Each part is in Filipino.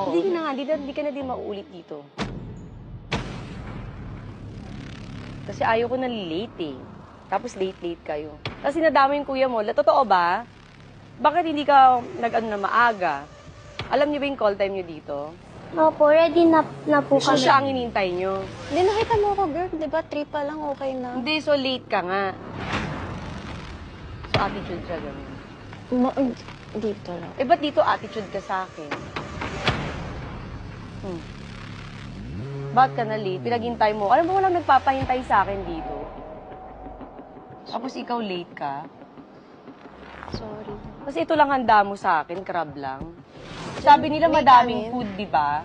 Oo. Hindi na nga, hindi ka na din mauulit dito. Kasi ayaw ko na late eh. Tapos late kayo. Tapos sinadama yung kuya mo. Totoo ba? Bakit hindi ka nag-ano na maaga? Alam niyo ba yung call time niyo dito? Opo, ready na po So kami. siya ang inintay niyo. Hindi, nakita mo ako, girl. Di ba? 3 pa lang, okay na. Hindi, so late ka nga. So attitude siya ganun. Dito lang. Eh, ba't dito attitude ka sa akin? Ba't ka na late? Pinaghintay mo. Alam mo, walang nagpapahintay sa akin dito. Tapos ikaw late ka. Sorry. Kasi ito lang handa mo sa akin, crab lang. Sabi nila May madaming kanin. food, di ba?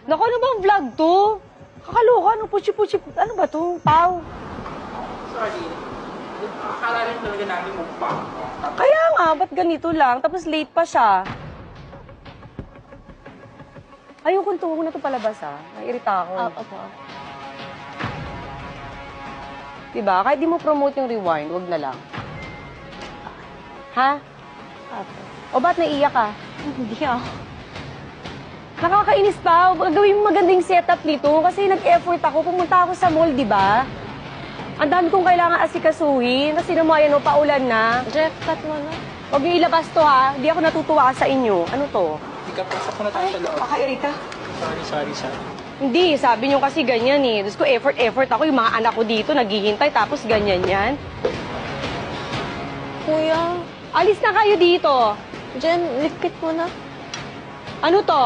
Naku, ano bang vlog to? Kakaloka, ano, puchi-puchi, ano ba to? Pau. Sorry. Akala rin talaga namin mukbang. Kaya nga, ba't ganito lang? Tapos late pa siya. Ayokong tungo na ito palabas, ha? Nairita ako. Opo. Diba? Kahit di mo promote yung rewind, wag na lang. Ha? Opo. O ba't naiiyak ka? Hindi ako. Nakakainis pa. Gawin mo magandang setup nito kasi nag-effort ako. Pumunta ako sa mall, di ba? Ang dami kong kailangan asikasuhin. Kasi naman, ano, paulan na. Jeff, cut mo na. Huwag niyo ilabas to, ha? Di ako natutuwa sa inyo. Ano to? Hindi ka pasok na tayo sa loob. Kakairita. Sorry. Hindi, sabi niyo kasi ganyan eh. Tapos ko effort ako. Yung mga anak ko dito naghihintay tapos ganyan yan. Kuya, Alis na kayo dito. Jen, lipit mo na. Ano to?